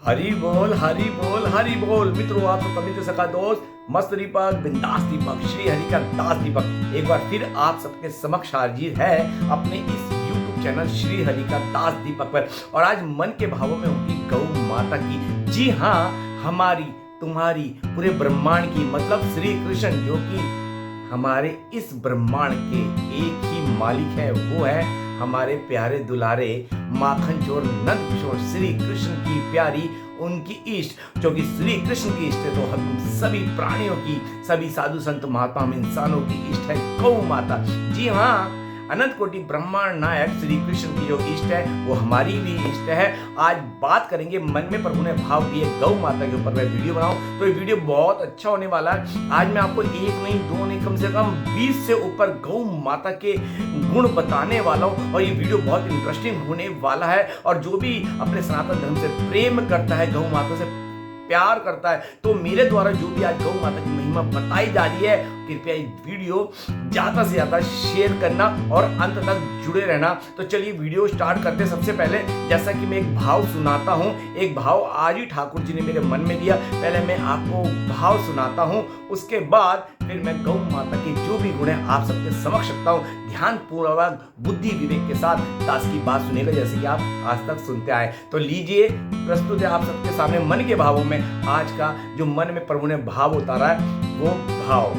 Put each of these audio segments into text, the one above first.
हरी बोल हरी बोल हरी बोल। मित्रों, आप सब पवित्र सखा दोस्त मस्त दीपक बिंदास दीपक श्री हरि का दास दीपक एक बार फिर आप सबके समक्ष हाजिर है अपने इस YouTube चैनल श्री हरि का दास दीपक पर। और आज मन के भावों में होगी गौ माता की। जी हाँ, हमारी तुम्हारी पूरे ब्रह्मांड की मतलब श्री कृष्ण, जो कि हमारे इस ब्रह्मांड के एक ही मालिक है, वो है हमारे प्यारे दुलारे माखन चोर नंद किशोर श्री कृष्ण की प्यारी उनकी इष्ट, जो कि श्री कृष्ण की इष्ट है तो हम सभी प्राणियों की, सभी साधु संत महात्मा हम इंसानों की इष्ट है गौ माता। जी हाँ, अनंत कोटि ब्रह्मांड नायक श्री कृष्ण की जो इष्ट है वो हमारी भी इष्ट है। आज बात करेंगे मन में प्रभु ने भाव दिए गौ माता के ऊपर। मैं वीडियो बनाऊं तो ये वीडियो बहुत अच्छा होने वाला है। आज मैं आपको एक नहीं दो नहीं कम से कम 20 से ऊपर गौ माता के गुण बताने वाला हूं और ये वीडियो बहुत इंटरेस्टिंग होने वाला है। और जो भी अपने सनातन धर्म से प्रेम करता है, गौ माता से प्यार करता है, तो मेरे द्वारा जो भी आज गौ माता की महिमा बताई जा रही है, कृपया ये वीडियो ज्यादा से ज्यादा शेयर करना और अंत तक जुड़े रहना। तो चलिए वीडियो स्टार्ट करते हैं। सबसे पहले जैसा कि मैं एक भाव सुनाता हूं, एक भाव आज ही ठाकुर जी ने मेरे मन में दिया। पहले मैं आपको भाव सुनाता हूं, उसके बाद फिर मैं गौ माता के जो भी गुण है आप सबके समक्ष रखता हूं। ध्यान पूर्वक बुद्धि विवेक के साथ दास की बात सुनेगा, जैसे कि आप आज तक सुनते आए। तो लीजिए, प्रस्तुत है आप सबके सामने मन के भावों में आज का जो मन में प्रभु ने भाव उतारा है वो भाव।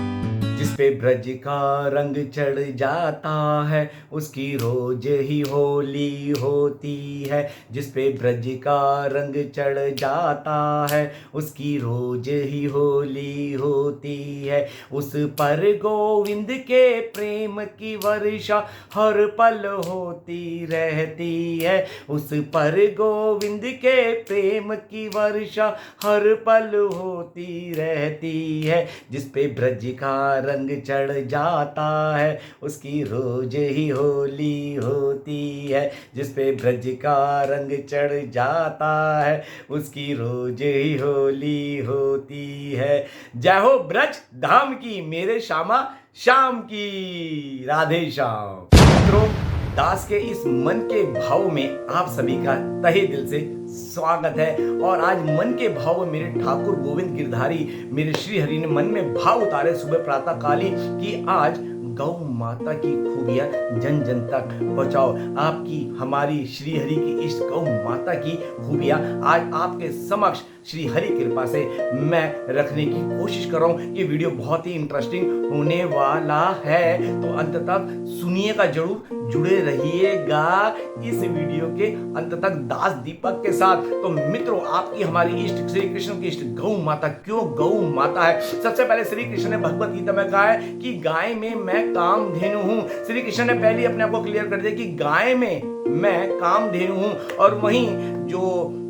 जिसपे ब्रज का रंग चढ़ जाता है उसकी रोज ही होली होती है। जिसपे ब्रज का रंग चढ़ जाता है उसकी रोज ही होली होती है। उस पर गोविंद के प्रेम की वर्षा हर पल होती रहती है। उस पर गोविंद के प्रेम की वर्षा हर पल होती रहती है। जिसपे ब्रज का रंग चढ़ जाता है उसकी रोज ही होली होती है। जिसपे ब्रज का रंग चढ़ जाता है उसकी रोज ही होली होती है। जय हो ब्रज धाम की, मेरे श्यामा श्याम की। राधे श्याम। मित्रों, दास के इस मन के भाव में आप सभी का तहे दिल से स्वागत है। और आज मन के भाव में मेरे ठाकुर गोविंद गिरधारी मेरे श्री हरि ने मन में भाव उतारे सुबह प्रातः काली कि आज गौ माता की खूबियां जन जन तक पहुंचाओ। आपकी हमारी श्री हरि की इष्ट गौ माता की खूबियां आज आपके समक्ष श्री हरि कृपा से मैं रखने की कोशिश कर रहा हूं। ये वीडियो बहुत ही इंटरेस्टिंग होने वाला है, तो अंत तक सुनिएगा, जरूर जुड़े रहिएगा इस वीडियो के अंत तक दास दीपक के साथ। तो मित्रों, आपकी हमारी इष्ट श्री कृष्ण की इष्ट गौ माता क्यों गौ माता है? सबसे पहले श्री कृष्ण ने भगवत गीता में कहा है कि गाय में मैं कामधेनु हूं। श्री कृष्ण ने पहले अपने आप को क्लियर कर दिया कि गाय में मैं कामधेनु हूं। और वहीं जो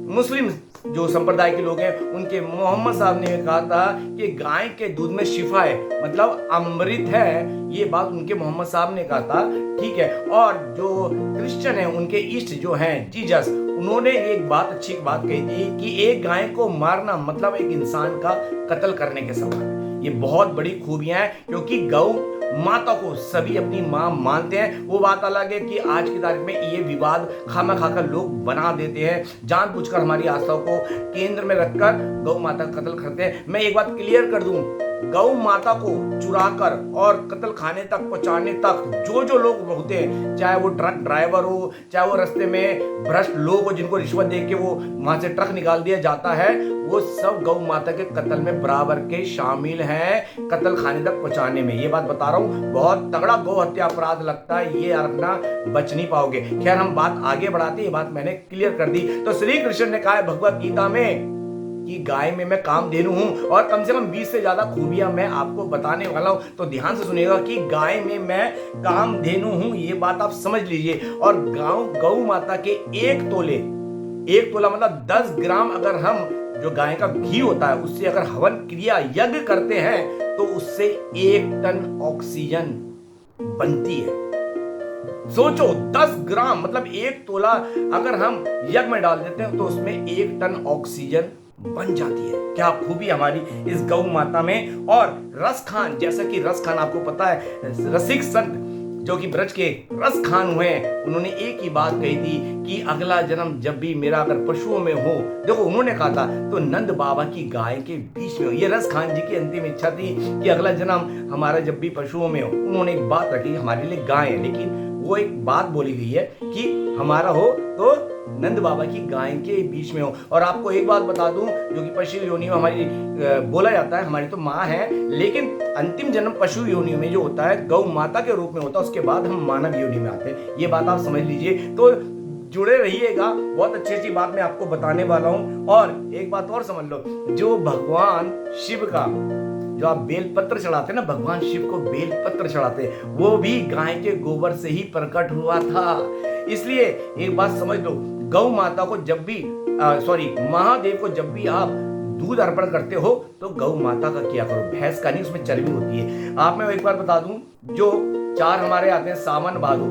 मुस्लिम जो संप्रदाय के लोग हैं उनके मोहम्मद साहब ने कहा था कि गाय के दूध में शिफा है, मतलब अमृत है। ये बात उनके मोहम्मद साहब ने कहा था, ठीक है। और जो क्रिश्चियन है उनके इष्ट जो हैं जीसस, उन्होंने एक बात अच्छी बात कही थी कि एक गाय को मारना मतलब एक इंसान का कत्ल करने के समान। ये बहुत बड़ी खूबियां हैं, क्योंकि गौ माता को सभी अपनी मां मानते हैं। वो बात अलग है कि आज की तारीख में ये विवाद खामा खाकर लोग बना देते हैं, जानबूझकर हमारी आस्थाओं को केंद्र में रखकर गौ माता का कत्ल करते हैं। मैं एक बात क्लियर कर दूं, गौ माता को चुराकर और कत्ल खाने तक पहुंचाने तक जो लोग होते हैं, चाहे वो ट्रक ड्राइवर हो, चाहे वो रास्ते में भ्रष्ट लोग हो जिनको रिश्वत दे के वो वहां से ट्रक निकाल दिया जाता है, वो सब गौ माता के कत्ल में बराबर के शामिल हैं, कत्ल खाने तक पहुंचाने में। ये बात बता रहा हूं, बहुत तगड़ा गौ हत्या अपराध लगता है, ये रखना बच नहीं पाओगे। खैर, हम बात आगे बढ़ाते, ये बात मैंने क्लियर कर दी। तो श्री कृष्ण ने कहा है भगवत गीता में कि गाय में मैं कामधेनु हूं, और कम से कम 20 से ज्यादा खूबियां मैं आपको बताने वाला हूं। तो ध्यान से सुनिएगा कि गाय में मैं कामधेनु हूं, ये बात आप समझ लीजिए। और गौ माता के एक तोला मतलब 10 ग्राम अगर हम जो गाय का घी होता है उससे अगर हवन क्रिया यज्ञ करते हैं तो उससे 1 टन ऑक्सीजन बनती है। सोचो, 10 ग्राम मतलब 1 तोला अगर हम यज्ञ में डाल देते हैं तो उसमें 1 टन ऑक्सीजन बन जाती है। क्या खूबी हमारी इस गौ माता में। और रस खान, जैसा कि रस खान आपको पता है, रसिक संत जो कि ब्रज के रस खान हुए हैं, उन्होंने एक ही बात कही थी कि अगला जन्म जब भी मेरा अगर पशुओं में हो, देखो उन्होंने कहा था तो नंद बाबा की गाय के बीच में हो। ये रस खान जी की अंतिम इच्छा थी कि अगला जन्म हमारा जब भी पशुओं में हो। उन्होंने एक बात रखी हमारे लिए गाय है, लेकिन वो एक बात बोली गई है कि हमारा हो तो नंद बाबा की गाय के बीच में हो। और आपको एक बात बता दूं, जो कि पशु योनि में हमारी बोला जाता है, हमारी तो माँ है, लेकिन अंतिम जन्म पशु योनि में जो होता है गौ माता के रूप में होता है, उसके बाद हम मानव योनि में आते हैं। ये बात आप समझ लीजिए। तो जुड़े रहिएगा, बहुत अच्छी अच्छी बात मैं आपको बताने वाला हूं। और एक बात और समझ लो, जो भगवान शिव का जो आप बेलपत्र चढ़ाते हैं ना, भगवान शिव को बेलपत्र चढ़ाते हैं, वो भी गाय के गोबर से ही प्रकट हुआ था। इसलिए एक बात समझ लो, गौ माता को जब भी महादेव को जब भी आप दूध अर्पण करते हो तो गौ माता का किया करो, भैंस का नहीं, उसमें चर्बी होती है। आप मैं एक बार बता दूं, जो 4 हमारे आते हैं, सावन भादो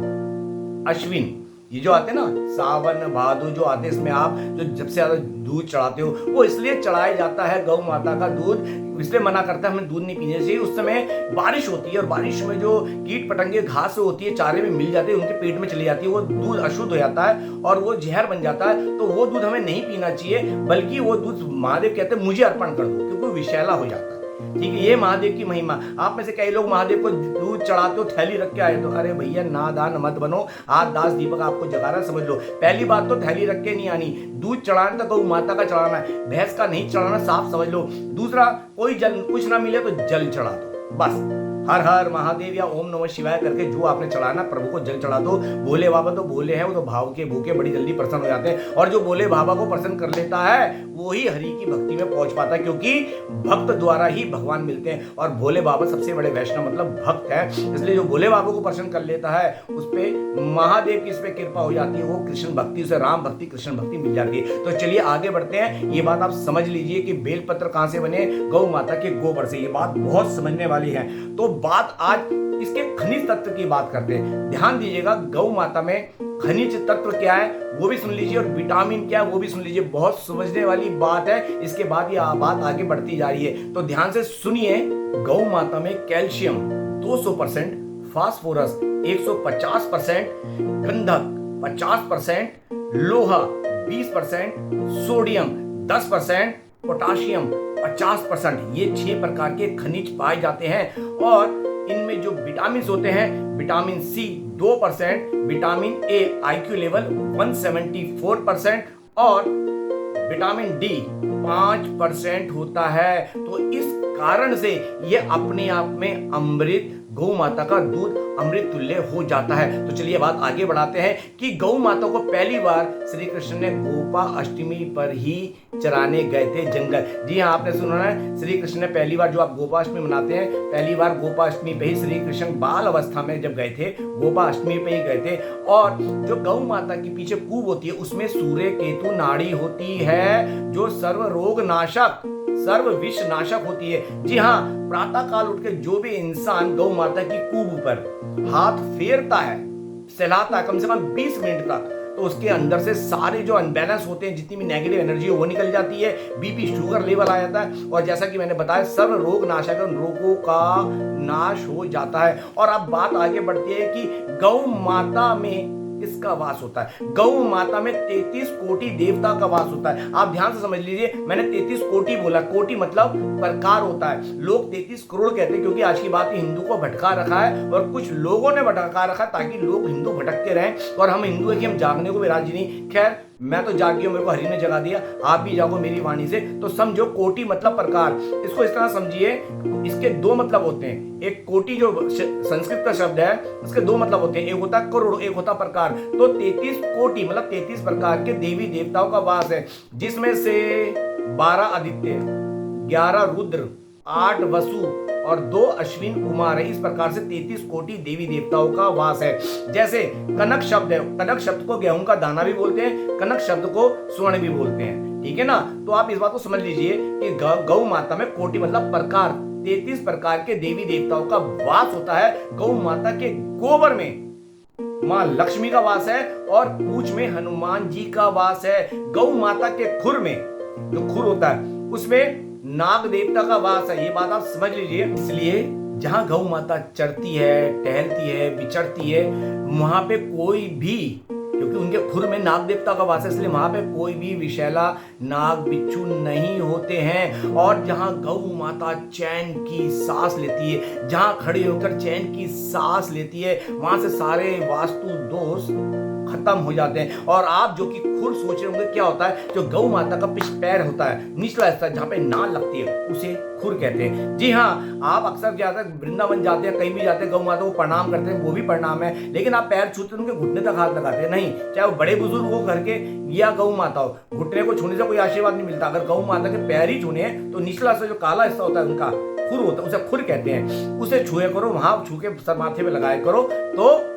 अश्विन, ये जो आते हैं ना सावन भादो जो आते हैं, इसमें आप जो जब से ज्यादा दूध चढ़ाते हो, वो इसलिए चढ़ाया जाता है गौ माता का दूध, इसलिए मना करता है हमें दूध नहीं पीने चाहिए। उस समय बारिश होती है और बारिश में जो कीट पतंगे घास होती है चारे में मिल जाते हैं, उनके पेट में चली जाती है, वो दूध अशुद्ध हो जाता है और वो जहर बन जाता है। तो वो दूध हमें नहीं पीना चाहिए, बल्कि वो दूध महादेव कहते हैं मुझे अर्पण कर दो, क्योंकि वो विषैला हो जाता है। ठीक है, ये महादेव की महिमा। आप में से कई लोग महादेव को दूध चढ़ाते हो, थैली रख के आए, तो अरे भैया नादान मत बनो, आज दास दीपक आपको जगा रहा, समझ लो। पहली बात तो थैली रख के नहीं आनी, दूध चढ़ाना तो गौ माता का चढ़ाना है, भैंस का नहीं चढ़ाना, साफ समझ लो। दूसरा, कोई जल कुछ ना मिले तो जल चढ़ा दो, बस। हर हर महादेव या ओम नमः शिवाय करके जो आपने चढ़ाना, प्रभु को जल चढ़ा दो। भोले बाबा तो भोले हैं, वो तो भाव के भूखे बड़ी जल्दी प्रसन्न हो जाते हैं, और जो भोले बाबा को प्रसन्न कर लेता है वो ही हरि की भक्ति में पहुंच पाता है, क्योंकि भक्त द्वारा ही भगवान मिलते हैं। और भोले बाबा सबसे बड़े वैष्णव मतलब भक्त है, इसलिए जो भोले बाबा को प्रसन्न कर लेता है उस पे महादेव की इस पे कृपा हो जाती है, वो कृष्ण भक्ति, उसे राम भक्ति कृष्ण भक्ति मिल जाती है। तो चलिए आगे बढ़ते हैं। ये बात आप समझ लीजिए कि बेलपत्र कहां से बने, गौ माता के गोबर से। ये बात बहुत समझने वाली है। तो बात आज इसके खनिज तत्व की बात करते हैं। ध्यान दीजिएगा, गौ माता में खनिज तत्व क्या है वो भी सुन लीजिए, और विटामिन क्या है वो भी सुन लीजिए। बहुत समझने वाली बात है। इसके बाद ये बात आगे बढ़ती जा रही है, तो ध्यान से सुनिए। गौ माता में कैल्शियम 200%, फास्फोरस 150%, गंधक 50%, लोहा 20%, सोडियम 10%, पोटाशियम 50%, ये 6 प्रकार के खनिज पाए जाते हैं। और इनमें जो विटामिन होते हैं, vitamin C 2%, vitamin A IQ level 174% और विटामिन डी 5% होता है। तो इस कारण से ये अपने आप में अमृत, गौ माता का दूध अमृत तुल्य हो जाता है। तो चलिए बात आगे बढ़ाते हैं कि गौ माता को पहली बार श्री कृष्ण ने गोपा अष्टमी पर ही चराने गए थे जंगल। जी हाँ, आपने सुना है, श्री कृष्ण ने पहली बार, जो आप गोपा अष्टमी मनाते हैं, पहली बार गोपा अष्टमी पे ही श्री कृष्ण बाल अवस्था में जब गए थे, गोपा अष्टमी पे ही गए थे। और जो गौ माता के पीछे कूप होती है, उसमें सूर्य केतु नाड़ी होती है, जो सर्व रोग नाशक, सर्व विष नाशक होती है। जी हाँ, प्रातः काल उठ के जो भी इंसान गौ माता की कूप पर हाथ फेरता है, सहलाता है कम से कम 20 मिनट तक, तो उसके अंदर से सारे जो अनबैलेंस होते हैं, जितनी भी नेगेटिव एनर्जी है वो निकल जाती है, बीपी शुगर लेवल आ जाता है, और जैसा कि मैंने बताया सर्व रोग नाशक, उन रोगों का नाश हो जाता है। और अब बात आगे बढ़ती है कि गौ माता में किसका वास होता है। गौ माता में 33 कोटि देवता का वास होता है। आप ध्यान से समझ लीजिए, मैंने 33 कोटि बोला, कोटि मतलब प्रकार होता है। लोग 33 करोड़ कहते हैं, क्योंकि आज की बात हिंदू को भटका रखा है, और कुछ लोगों ने भटका रखा ताकि लोग हिंदू भटकते रहें, और हम हिंदू है कि हम जागने को भी राजी नहीं। खैर, मैं तो जाग गया, मेरे को हरि ने जगा दिया, आप भी जागो मेरी वाणी से। तो समझो, कोटि मतलब प्रकार। इसको इस तरह समझिए, इसके 2 मतलब होते हैं। एक कोटि जो संस्कृत का शब्द है, इसके 2 मतलब होते हैं, एक होता है करोड़, एक होता प्रकार। तो 33 कोटि मतलब 33 प्रकार के देवी देवताओं का वास है, जिसमें से 12 आदित्य, 11 रुद्र, 8 वसु और 2 अश्विन कुमार है। इस प्रकार से 33 कोटि देवी देवताओं का वास है। जैसे कनक शब्द है, कनक शब्द को गेहूं का दाना भी बोलते हैं, कनक शब्द को स्वर्ण भी बोलते हैं, ठीक है ना। तो आप इस बात को समझ लीजिए कि गौ माता में कोटि मतलब प्रकार, 33 प्रकार के देवी देवताओं का वास होता है। गौ माता के गोबर में मां लक्ष्मी का वास है, और पूंछ में हनुमान जी का वास है। गौ माता के खुर में, जो खुर होता है, उसमें नाग देवता का वास है। ये बात आप समझ लीजिए। इसलिए जहाँ गौ माता चरती है, टहलती है, विचरती है, वहाँ पे कोई भी, क्योंकि उनके खुर में नाग देवता का वास है, इसलिए वहां पे कोई भी विषैला नाग बिच्छू नहीं होते हैं। और जहां गौ माता चैन की सांस लेती है, जहां खड़ी होकर चैन की सांस लेती है, वहां से सारे वास्तु दोष खत्म हो जाते हैं। और आप जो कि खुद सोच रहे होंगे क्या होता है, जो गौ माता का पिछ पैर होता है, निचला हिस्सा जहाँ पे नाल लगती है, उसे खुर कहते हैं। जी हाँ, आप अक्सर क्या होता है, वृंदावन जाते हैं, कहीं भी जाते हैं, गौ माता को प्रणाम करते हैं, वो भी प्रणाम है, लेकिन आप पैर छूते हैं, उनके घुटने तक हाथ लगाते हैं नहीं, चाहे वो बड़े बुजुर्ग हो घर के या गौ माता हो, घुटने को छूने से कोई आशीर्वाद नहीं मिलता। अगर गौ माता के पैर ही छूने तो निचला हिस्सा जो काला हिस्सा होता है उनका खुर होता है, उसे खुर कहते हैं, उसे छुए करो, वहां छू के सर माथे पे लगाया करो, तो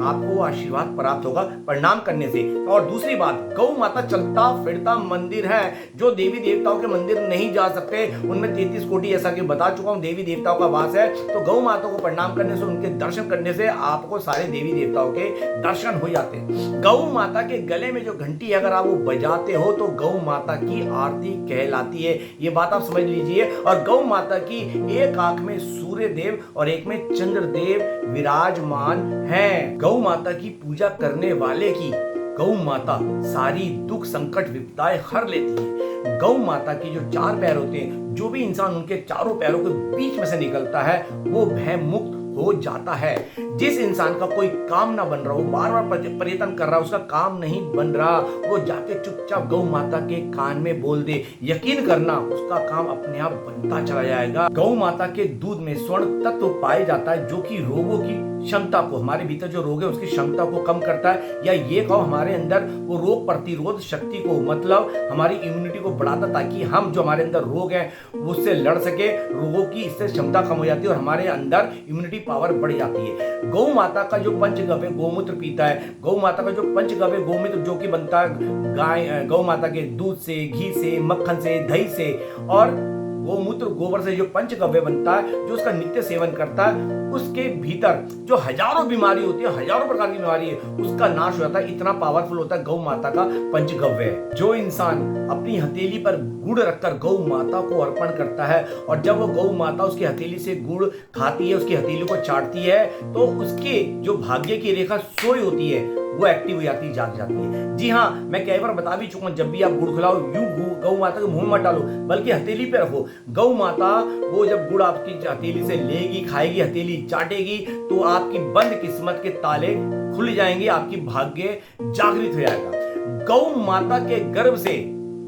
आपको आशीर्वाद प्राप्त होगा प्रणाम करने से। और दूसरी बात, गौ माता चलता फिरता मंदिर है। जो देवी देवताओं के मंदिर नहीं जा सकते, उनमें 33 कोटि, ऐसा कि बता चुका हूं, देवी देवताओं का वास है, तो गौ माता को प्रणाम करने से, उनके दर्शन करने से आपको सारे देवी देवताओं के दर्शन हो जाते हैं। गौ माता के गले में जो घंटी है, अगर आप वो बजाते हो तो गौ माता की आरती कहलाती है, ये बात आप समझ लीजिए। और गौ माता की एक आंख में सूर्य देव और एक में चंद्रदेव विराजमान है। गौ माता की पूजा करने वाले की गौ माता सारी दुख संकट विपदाएं हर लेती है। गौ माता की जो 4 पैर होते हैं, जो भी इंसान उनके चारों पैरों के बीच में से निकलता है, वो भय मुक्त हो जाता है। जिस इंसान का कोई काम ना बन रहा हो, बार बार प्रयत्न कर रहा है, उसका काम नहीं बन रहा, वो जाके चुपचाप गौ माता के कान में बोल दे, यकीन करना उसका काम अपने आप बनता चला जाएगा। गौ माता के दूध में स्वर्ण तत्व पाया जाता है, जो कि रोगों की क्षमता को, हमारे भीतर जो रोग है उसकी क्षमता को कम करता है, या ये कहो हमारे अंदर वो रोग प्रतिरोध शक्ति को, मतलब हमारी इम्यूनिटी को बढ़ाता, ताकि हम जो हमारे अंदर रोग है उससे लड़ सके। रोगों की इससे क्षमता कम हो जाती है और हमारे अंदर इम्यूनिटी पावर बढ़ जाती है। गौ माता का जो पंचगव्य गोमूत्र पीता है, गौ माता का जो पंचगव्य गोमूत्र जो कि बनता है गाय, गौ माता के दूध से, घी से, मक्खन से, दही से, और गोमूत्र गोबर से जो पंचगव्य बनता है, जो उसका नित्य सेवन करता है, उसके भीतर जो हजारों बीमारी होती है, हजारों प्रकार की बीमारी है, उसका नाश हो जाता है। इतना पावरफुल होता है गौ माता का पंचगव्य। जो इंसान अपनी हथेली पर गुड़ रखकर गौ माता को अर्पण करता है, और जब वो गौ माता उसकी हथेली से गुड़ खाती है, उसकी हथेली को चाटती है, तो उसके जो भाग्य की रेखा सोई होती है वो एक्टिव हो जाती है, जाग जाती है। जी हाँ, मैं कई बार बता भी चुका हूं, जब भी आप गुड़ खिलाओ, यूं गौ माता के मुंह में मत डालो, बल्कि हथेली पे रखो। गौ माता वो जब गुड़ आपकी हथेली से लेगी, खाएगी, हथेली चाटेगी, तो आपकी बंद किस्मत के ताले खुल जाएंगे, आपकी भाग्य जागृत हो जाएगा। गौ माता के गर्भ से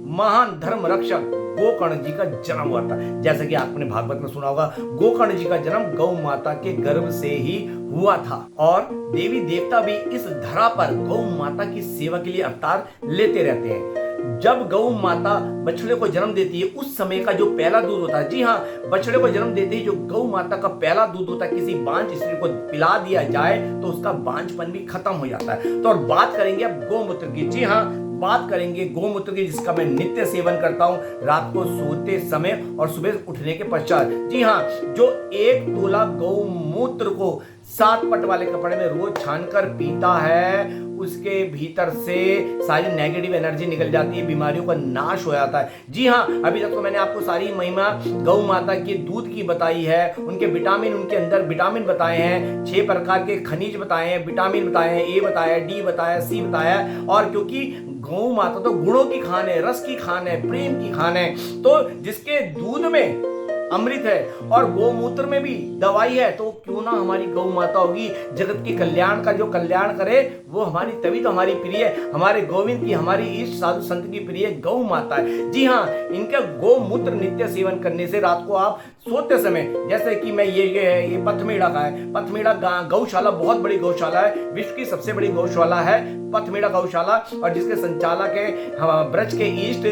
महान धर्म रक्षक गोकर्ण जी का जन्म हुआ था। जैसा कि आपने भागवत में सुना होगा, गोकर्ण जी का जन्म गौ माता के गर्भ से ही हुआ था। और देवी देवता भी इस धरा पर गौ माता की सेवा के लिए अवतार लेते रहते हैं। जब गौ माता बछड़े को जन्म देती है, उस समय का जो पहला दूध होता है, जी हाँ, बछड़े को जन्म देते ही जो गौ माता का पहला दूध होता है, किसी बांझ स्त्री को पिला दिया जाए तो उसका बांझपन भी खत्म हो जाता है। तो और बात करेंगे अब गौमूत्र की। जी हाँ, बात करेंगे गोमूत्र की, जिसका मैं नित्य सेवन करता हूं, रात को सोते समय और सुबह उठने के पश्चात। जी हाँ, जो 1 तोला गौमूत्र को 7 पट वाले कपड़े में रोज छानकर पीता है, उसके भीतर से सारी नेगेटिव एनर्जी निकल जाती है, बीमारियों का नाश हो जाता है। जी हाँ, अभी तक तो मैंने आपको सारी महिमा गौ माता के दूध की बताई है, उनके विटामिन, उनके अंदर विटामिन बताए हैं, 6 प्रकार के खनिज बताए हैं, विटामिन बताए हैं, ए बताया, डी बताया, सी बताया। और क्योंकि गौ माता तो गुणों की खान है, रस की खान है, प्रेम की खान है, तो जिसके दूध में अमृत है और गोमूत्र में भी दवाई है, तो क्यों ना हमारी गौ माता होगी। जगत के कल्याण का जो कल्याण करे वो हमारी, तभी तो हमारी प्रिय, हमारे गोविंद की, हमारी इष्ट साधु संत की प्रिय गौ माता है। जी हाँ, इनका गोमूत्र नित्य सेवन करने से रात को आप सोते समय, जैसे कि मैं ये पथमेड़ा का है, पथमेड़ा गौशाला बहुत बड़ी गौशाला है, विश्व की सबसे बड़ी गौशाला है पथमेड़ा गौशाला, और जिसके संचालक है ब्रज के ईस्ट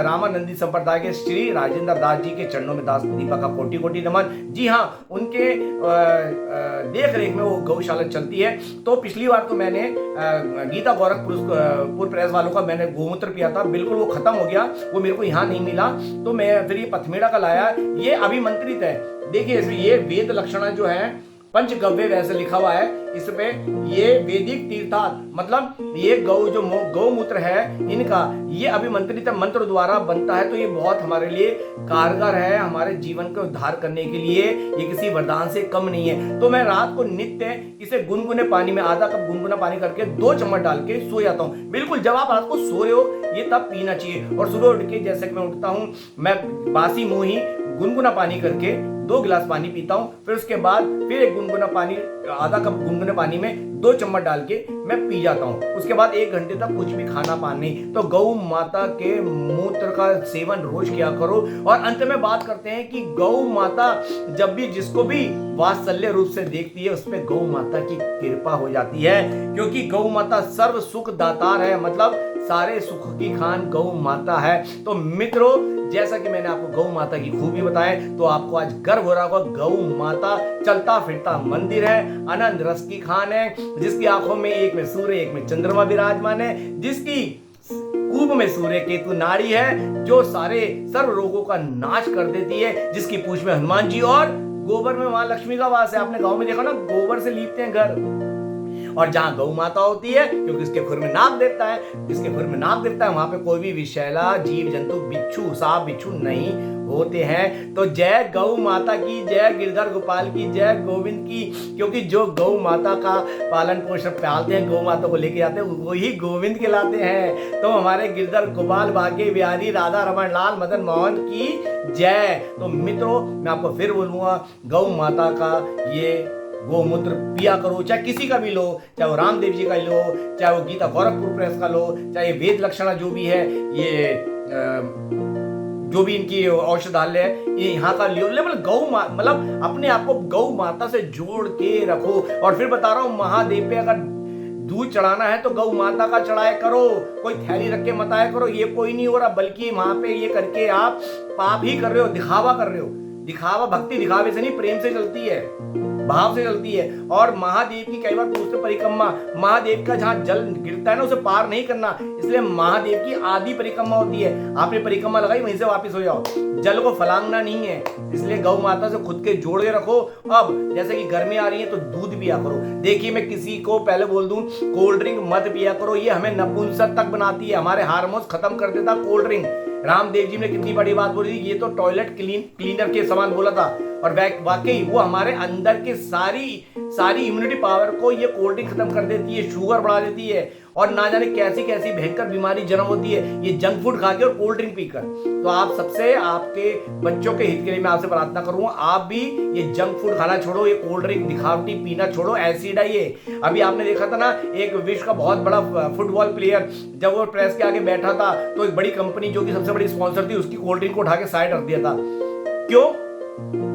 रामानंदी संप्रदाय के श्री राजेंद्र दास जी के चरणों में दास दीपक का कोटि कोटि नमन। जी हाँ, उनके देख रेख में वो गौशाला चलती है। तो पिछली बार तो मैंने गीता गोरखपुर प्रेस वालों का मैंने गोमूत्र पिया था, बिल्कुल वो खत्म हो गया, वो मेरे को यहाँ नहीं मिला, तो मैं फिर ये पथमेड़ा का लाया। ये अभिमंत्रित है, देखिए ये वेद लक्षणा जो है पंचगव्य वैसे लिखा हुआ है इस पे। ये वैदिक तीर्थार्थ मतलब ये गौमूत्र है इनका, ये अभिमंत्रित मंत्र द्वारा बनता है। तो ये बहुत हमारे लिए कारगर है, हमारे जीवन को उद्धार करने के लिए ये किसी वरदान से कम नहीं है। तो मैं रात को नित्य इसे गुनगुने पानी में आधा कप गुनगुना पानी करके 2 चम्मच डाल के सो जाता हूँ। बिल्कुल जब आप रात को सो रहे हो ये तब पीना चाहिए। और सुबह उठ के जैसे कि मैं उठता हूँ, मैं बासी मुंह ही गुनगुना पानी करके 2 गिलास पानी पीता हूँ। फिर उसके बाद फिर एक गुनगुना पानी, आधा कप गुनगुने पानी में 2 चम्मच डाल के मैं पी जाता हूँ। उसके बाद 1 घंटे तक कुछ भी खाना पाना नहीं। तो गौ माता के मूत्र का सेवन रोज किया करो। और अंत में बात करते हैं कि गौ माता जब भी जिसको भी वात्सल्य रूप से देखती है उस पर गौ माता की कृपा हो जाती है, क्योंकि गौ माता सर्व सुख दातार है, मतलब सारे सुख की खान गौ माता है। तो मित्रों, जैसा कि मैंने आपको गौ माता की खूबी बताए तो आपको आज गर्व हो रहा होगा। गौ माता चलता फिरता मंदिर है, आनंद रस की खान है, जिसकी आंखों में एक में सूर्य एक में चंद्रमा विराजमान है, जिसकी कूप में सूर्य केतु नाड़ी है, जो सारे सर्व रोगों का नाश कर देती है, जिसकी पूंछ में हनुमान जी और गोबर में मां लक्ष्मी का वास है। आपने गांव में देखा ना, गोबर से लीपते हैं घर। और जहां गौ माता होती है, क्योंकि उसके खुर में नाग देवता है, जिसके खुर में नाग देवता है वहां पे कोई भी विषैला जीव जंतु बिच्छू सांप बिच्छू नहीं होते हैं। तो जय गौ माता की, जय गिरधर गोपाल की, जय गोविंद की। क्योंकि जो गौ माता का पालन पोषण पालते हैं, गौ माता को लेके जाते हैं, वही गोविंद कहलाते हैं। तो हमारे गिरधर गोपाल भाग्य बिहारी राधा रमन लाल मदन मोहन की जय। तो मित्रों, मैं आपको फिर बोलूंगा, गौ माता का ये गोमूत्र पिया करो, चाहे किसी का भी लो, चाहे वो रामदेव जी का लो, चाहे वो गीता गोरखपुर प्रेस का लो, चाहे वेद लक्षणा जो भी है, ये जो भी इनकी औषधालय है ये यहाँ का लियो। मतलब गौ मतलब अपने आप को गौ माता से जोड़ के रखो। और फिर बता रहा हूँ, महादेव पे अगर दूध चढ़ाना है तो गौ माता का चढ़ाया करो, कोई थैली रख के मत आया करो। ये कोई नहीं हो रहा, बल्कि वहां पे ये करके आप पाप ही कर रहे हो, दिखावा कर रहे हो। दिखावा, भक्ति दिखावे से नहीं, प्रेम से चलती है, भाव से चलती है। और महादेव की कई बार पूछते परिक्रमा, महादेव का जहां जल गिरता है ना उसे पार नहीं करना, इसलिए महादेव की आधी परिक्रमा होती है। आपने परिक्रमा लगाई, वहीं से वापस हो जाओ, जल को फलांगना नहीं है। इसलिए गौ माता से खुद के जोड़ के रखो। अब जैसे कि गर्मी आ रही है तो दूध पिया करो। देखिए, मैं किसी को पहले बोल दूं, कोल्ड ड्रिंक मत पिया करो, ये हमें नपुंसक तक बनाती है, हमारे हार्मोन्स खत्म कर देता कोल्ड ड्रिंक। रामदेव जी ने कितनी बड़ी बात बोली, ये तो टॉयलेट क्लीनर के समान बोला था। और वाकई वो हमारे अंदर के सारी इम्यूनिटी पावर को ये कोल्ड ड्रिंक खत्म कर देती है, शुगर बढ़ा देती है, और ना जाने कैसी कैसी भयंकर बीमारी जन्म होती है ये जंक फूड खा के और कोल्ड ड्रिंक पीकर। तो आप सबसे, आपके बच्चों के हित के लिए मैं आपसे प्रार्थना करूंगा, आप भी ये जंक फूड खाना छोड़ो, ये कोल्ड ड्रिंक दिखावटी पीना छोड़ो, एसिड है ये। अभी आपने देखा था ना, एक विश्व का बहुत बड़ा फुटबॉल प्लेयर जब वो प्रेस के आगे बैठा था तो एक बड़ी कंपनी जो कि सबसे बड़ी स्पॉन्सर थी उसकी कोल्ड ड्रिंक को उठा के साइड रख दिया था। क्यों?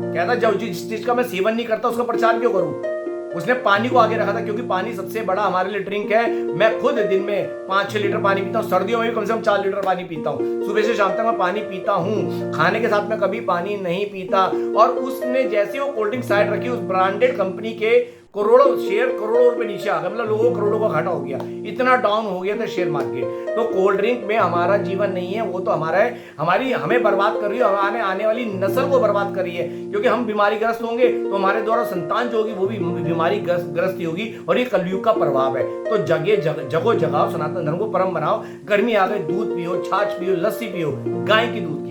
कहता जब जिस चीज का मैं सेवन नहीं करता उसका प्रचार क्यों करूं। उसने पानी को आगे रखा था, क्योंकि पानी सबसे बड़ा हमारे लिए ड्रिंक है। मैं खुद दिन में 5-6 लीटर पानी पीता हूँ, सर्दियों में भी कम से कम 4 लीटर पानी पीता हूँ, सुबह से शाम तक मैं पानी पीता हूँ। खाने के साथ मैं कभी पानी नहीं पीता। और उसने जैसे वो कोल्ड ड्रिंक साइड रखी, उस ब्रांडेड कंपनी के करोड़ों रुपए नीचे आ गए, मतलब लोगों को करोड़ों का घाटा हो गया, इतना डाउन हो गया था शेयर मार्केट। तो कोल्ड ड्रिंक में हमारा जीवन नहीं है, वो तो हमारा है, हमें बर्बाद कर रही है, हमारे आने वाली नस्ल को बर्बाद कर रही है। क्योंकि हम बीमारी ग्रस्त होंगे तो हमारे द्वारा संतान जो होगी वो भी बीमारी ग्रस्त होगी, और ये कलयुग का प्रभाव है। तो जगो जगाओ, सनातन धर्म को परम बनाओ। गर्मी आ गई, दूध पियो, छाछ पियो, लस्सी पियो, गाय की दूध की,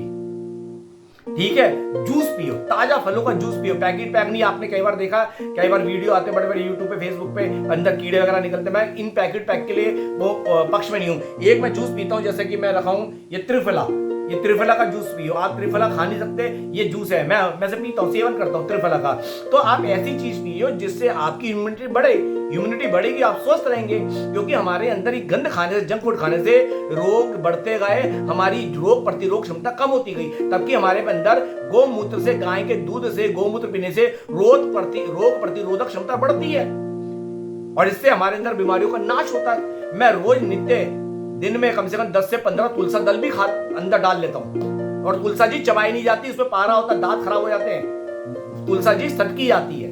ठीक है, जूस पियो, ताजा फलों का जूस पियो, पैकेट पैक नहीं। आपने कई बार देखा, कई बार वीडियो आते बड़े बड़े यूट्यूब पे फेसबुक पे, अंदर कीड़े वगैरह निकलते। मैं इन पैकेट पैक के लिए वो पक्ष में नहीं हूं। एक मैं जूस पीता हूं, जैसे कि मैं रखा हूं ये त्रिफला का जूस पियो। आप त्रिफला खा नहीं सकते, ये जूस है, मैं से पीता हूं, सेवन करता हूं त्रिफला का। तो आप ऐसी चीज पियो जिससे आपकी इम्यूनिटी बढ़ेगी, आप स्वस्थ रहेंगे। क्योंकि हमारे अंदर ही गंद खाने से, जंक फूड खाने से रोग बढ़ते गए, हमारी रोग प्रतिरोध क्षमता कम होती गई। तबकि हमारे अंदर गोमूत्र से, गाय के दूध से, गोमूत्र पीने से रोग प्रतिरोधक क्षमता बढ़ती है, और इससे हमारे अंदर बीमारियों का नाश होता है। मैं रोज नित्य दिन में कम से कम 10 से 15 तुलसा दल भी अंदर डाल लेता हूं। और तुलसा जी चबाई नहीं जाती, उसमें पारा होता है, दांत खराब हो जाते हैं। तुलसा जी सटकी जाती है,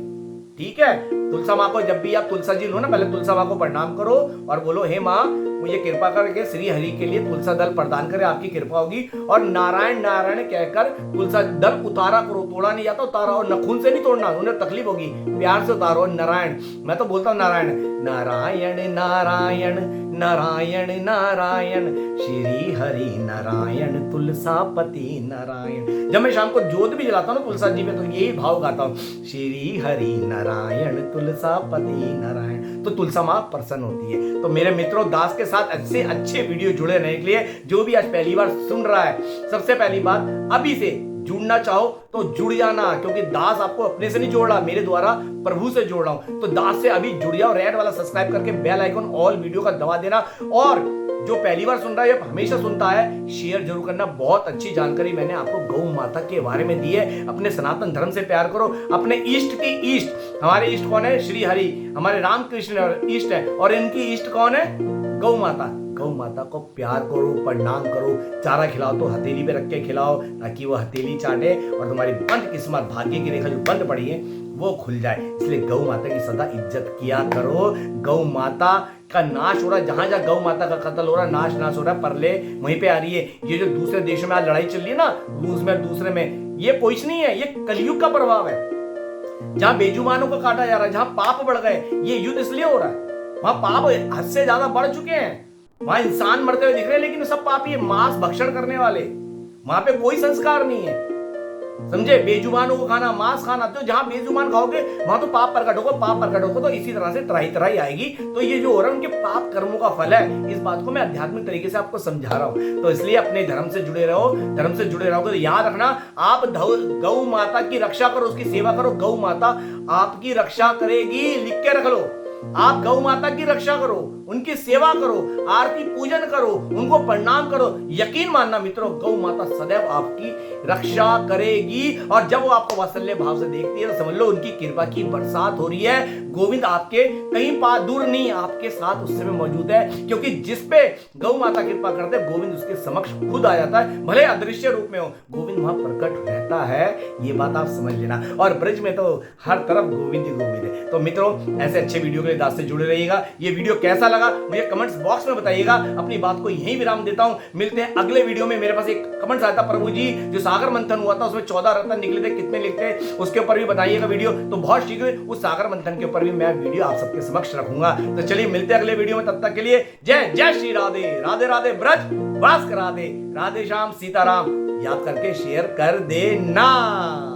ठीक है। तुलसा माँ को जब भी आप तुलसा जी लो ना, पहले तुलसा माँ को प्रणाम करो और बोलो, हे माँ मुझे कृपा करके श्री हरि के लिए तुलसा दल प्रदान करे, आपकी कृपा होगी। और नारायण नारायण कहकर तुलसा दल उतारा करो, तोड़ा नहीं जाता, उतारा, और नखून से नहीं तोड़ना, उन्हें तकलीफ होगी, प्यार से उतारो। नारायण, मैं तो बोलता हूँ नारायण नारायण नारायण नारायण नारायण श्री हरि नारायण तुलसापति नारायण। जब मैं शाम को ज्योत भी जलाता हूँ ना तुलसा जी में, तो यही भाव गाता हूँ, श्री हरि नारायण तुलसापति नारायण, तो तुलसा माँ प्रसन्न होती है। तो मेरे मित्रों, दास के साथ अच्छे अच्छे वीडियो जुड़े रहने के लिए, जो भी आज पहली बार सुन रहा है, सबसे पहली बात, अभी से जुड़ना चाहो तो जुड़ जाना, क्योंकि दास आपको अपने से नहीं जोड़ रहा, मेरे द्वारा प्रभु से जोड़ रहा हूं। तो दास से अभी जुड़ जाओ, रेड वाला सब्सक्राइब करके बेल आइकन ऑल वीडियो का दबा देना। और जो पहली बार सुन रहा है, हमेशा सुनता है, शेयर जरूर करना। बहुत अच्छी जानकारी मैंने आपको गौ माता के बारे में दी है। अपने सनातन धर्म से प्यार करो, अपने इष्ट की इष्ट, हमारे इष्ट कौन है? श्री हरि, हमारे रामकृष्ण इष्ट है, और इनकी इष्ट कौन है? गौ माता। गौ माता को प्यार करो, प्रणाम करो, चारा खिलाओ तो हथेली पे रख के खिलाओ, ताकि वो हथेली चाटे और तुम्हारी बंद किस्मत, भाग्य की रेखा जो बंद पड़ी है वो खुल जाए। इसलिए गौ माता की सदा इज्जत किया करो। गौ माता का नाश हो रहा है, जहां जहां गौ माता का कत्ल हो रहा है, नाश हो रहा है, परले वहीं पे आ रही है। ये जो दूसरे देशों में आज लड़ाई चल रही है ना, रूस में, दूसरे में, ये कुछ नहीं है, ये कलयुग का प्रभाव है। जहां बेजुबानों को काटा जा रहा है, जहां पाप बढ़ गए, ये युद्ध इसलिए हो रहा है। वहां पाप हद से ज्यादा बढ़ चुके हैं, वहां इंसान मरते हुए दिख रहे हैं, लेकिन सब पापी है, मांस भक्षण करने वाले। वहां पे कोई संस्कार नहीं है, समझे? बेजुबानों को खाना, मांस खाना, तो जहां बेजुबान खाओगे वहां तो पाप प्रकट होगा, पाप प्रकट होगा तो इसी तरह से तराई तराई आएगी। तो ये जो हो रहा है उनके पाप कर्मों का फल है। इस बात को मैं आध्यात्मिक तरीके से आपको समझा रहा हूं। तो इसलिए अपने धर्म से जुड़े रहो, धर्म से जुड़े रहोगे तो याद रखना, आप गौ माता की रक्षा करो, उसकी सेवा करो, गौ माता आपकी रक्षा करेगी। लिख के रख लो, आप गौ माता की रक्षा करो, उनकी सेवा करो, आरती पूजन करो, उनको प्रणाम करो। यकीन मानना मित्रों, गौ माता सदैव आपकी रक्षा करेगी। और जब वो आपको वात्सल्य भाव से देखती है तो समझ लो उनकी कृपा की बरसात हो रही है। गोविंद आपके कहीं पास दूर नहीं, आपके साथ उस समय मौजूद है, क्योंकि जिस पे गौ माता कृपा करते हैं, गोविंद उसके समक्ष खुद आ जाता है, भले अदृश्य रूप में हो, गोविंद वहां प्रकट रहता है। ये बात आप समझ लेना। और ब्रज में तो हर तरफ गोविंद ही गोविंद है। तो मित्रों, ऐसे अच्छे वीडियो के लिए दास से जुड़े रहिएगा। ये वीडियो कैसा लगा मुझे कमेंट्स बॉक्स में बताइएगा। अपनी बात को यहीं विराम देता हूं, मिलते हैं अगले वीडियो में। मेरे पास एक कमेंट्स आया था, प्रभु जी जो सागर मंथन हुआ था उसमें 14 रत्न निकले थे, कितने लिखते, उसके ऊपर भी बताइएगा वीडियो। तो बहुत शीघ्र उस सागर मंथन के ऊपर भी मैं वीडियो आप सबके समक्ष रखूंगा। तो चलिए मिलते हैं अगले वीडियो में, तब तक के लिए जय जय श्री राधे। राधे राधे ब्रज वास करा दे, राधे श्याम सीताराम। याद करके शेयर कर देना।